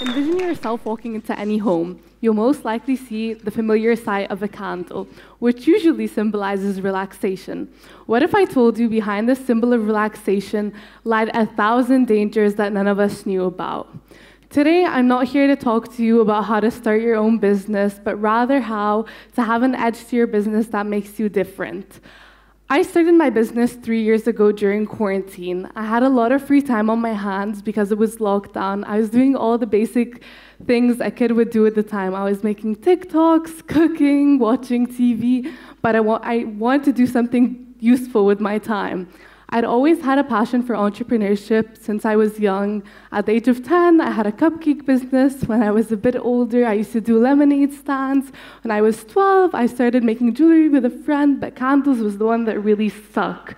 Envision yourself walking into any home. You'll most likely see the familiar sight of a candle, which usually symbolizes relaxation. What if I told you behind this symbol of relaxation lied 1,000 dangers that none of us knew about? Today, I'm not here to talk to you about how to start your own business, but rather how to have an edge to your business that makes you different. I started my business 3 years ago during quarantine. I had a lot of free time on my hands because it was lockdown. I was doing all the basic things a kid would do at the time. I was making TikToks, cooking, watching TV, but I wanted to do something useful with my time. I'd always had a passion for entrepreneurship since I was young. At the age of 10, I had a cupcake business. When I was a bit older, I used to do lemonade stands. When I was 12, I started making jewelry with a friend, but candles was the one that really stuck.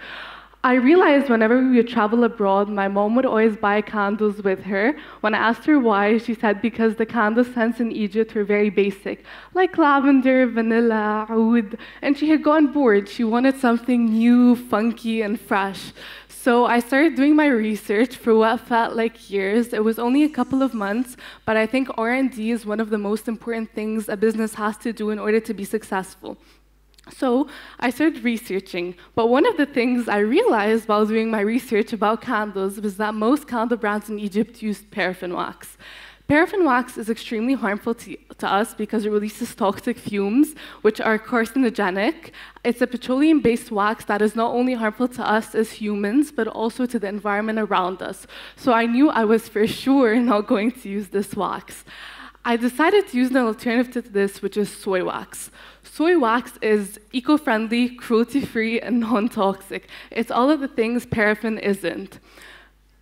I realized whenever we would travel abroad, my mom would always buy candles with her. When I asked her why, she said because the candle scents in Egypt were very basic, like lavender, vanilla, oud, and she had gotten bored. She wanted something new, funky, and fresh. So I started doing my research for what felt like years. It was only a couple of months, but I think R&D is one of the most important things a business has to do in order to be successful. So I started researching, but one of the things I realized while doing my research about candles was that most candle brands in Egypt used paraffin wax. Paraffin wax is extremely harmful to us because it releases toxic fumes, which are carcinogenic. It's a petroleum-based wax that is not only harmful to us as humans, but also to the environment around us. So I knew I was for sure not going to use this wax. I decided to use an alternative to this, which is soy wax. Soy wax is eco-friendly, cruelty-free, and non-toxic. It's all of the things paraffin isn't.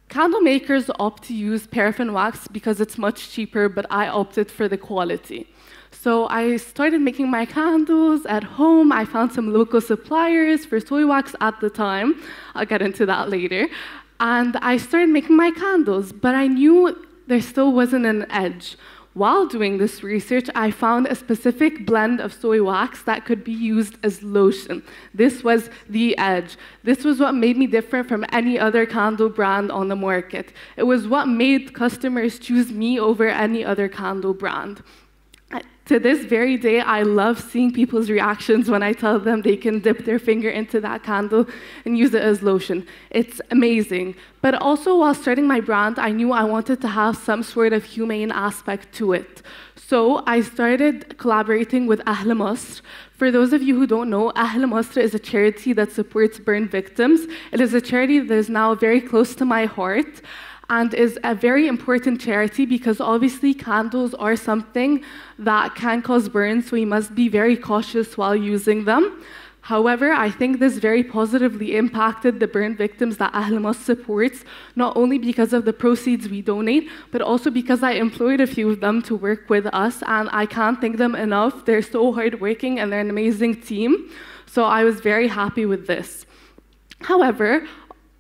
Candle makers opt to use paraffin wax because it's much cheaper, but I opted for the quality. So I started making my candles at home. I found some local suppliers for soy wax at the time. I'll get into that later. And I started making my candles, but I knew there still wasn't an edge. While doing this research, I found a specific blend of soy wax that could be used as lotion. This was the edge. This was what made me different from any other candle brand on the market. It was what made customers choose me over any other candle brand. To this very day, I love seeing people's reactions when I tell them they can dip their finger into that candle and use it as lotion. It's amazing. But also, while starting my brand, I knew I wanted to have some sort of humane aspect to it. So I started collaborating with Ahl Masr. For those of you who don't know, Ahl Masr is a charity that supports burn victims. It is a charity that is now very close to my heart, and is a very important charity because obviously candles are something that can cause burns, so we must be very cautious while using them. However, I think this very positively impacted the burn victims that Ahl Masr supports, not only because of the proceeds we donate, but also because I employed a few of them to work with us, and I can't thank them enough. They're so hardworking and they're an amazing team. So I was very happy with this. However,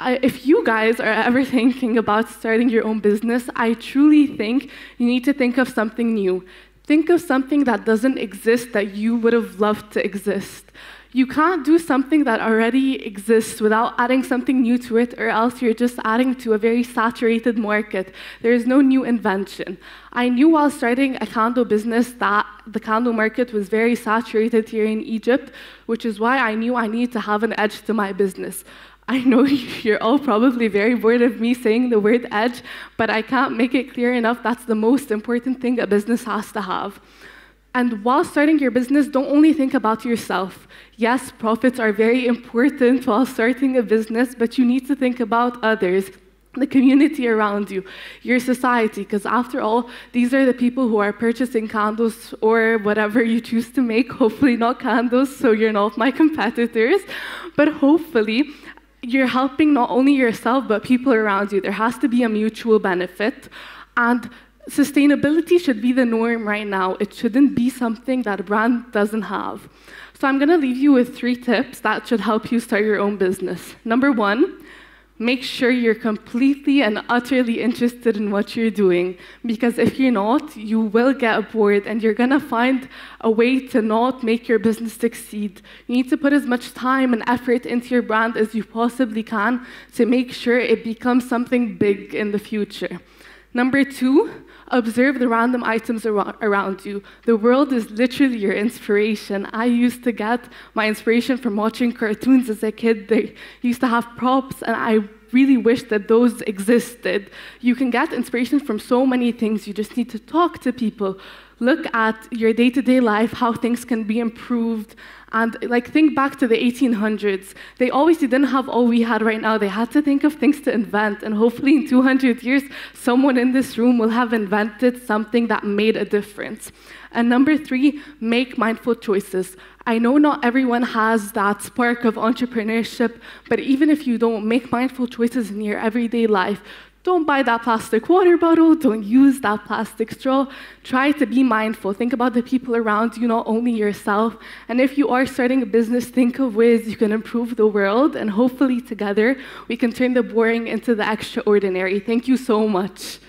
if you guys are ever thinking about starting your own business, I truly think you need to think of something new. Think of something that doesn't exist that you would have loved to exist. You can't do something that already exists without adding something new to it, or else you're just adding to a very saturated market. There is no new invention. I knew while starting a candle business that the candle market was very saturated here in Egypt, which is why I knew I needed to have an edge to my business. I know you're all probably very bored of me saying the word edge, but I can't make it clear enough. That's the most important thing a business has to have. And while starting your business, don't only think about yourself. Yes, profits are very important while starting a business, but you need to think about others, the community around you, your society, because after all, these are the people who are purchasing candles or whatever you choose to make. Hopefully not candles, so you're not my competitors, but hopefully you're helping not only yourself, but people around you. There has to be a mutual benefit. And sustainability should be the norm right now. It shouldn't be something that a brand doesn't have. So I'm going to leave you with 3 tips that should help you start your own business. Number 1, make sure you're completely and utterly interested in what you're doing. Because if you're not, you will get bored and you're going to find a way to not make your business succeed. You need to put as much time and effort into your brand as you possibly can to make sure it becomes something big in the future. Number 2, observe the random items around you. The world is literally your inspiration. I used to get my inspiration from watching cartoons as a kid. They used to have props, and I really wish that those existed. You can get inspiration from so many things. You just need to talk to people. Look at your day-to-day life, how things can be improved. And think back to the 1800s. They obviously didn't have all we had right now. They had to think of things to invent. And hopefully in 200 years, someone in this room will have invented something that made a difference. And number 3, make mindful choices. I know not everyone has that spark of entrepreneurship, but even if you don't, make mindful choices in your everyday life. Don't buy that plastic water bottle. Don't use that plastic straw. Try to be mindful. Think about the people around you, not only yourself. And if you are starting a business, think of ways you can improve the world. And hopefully together, we can turn the boring into the extraordinary. Thank you so much.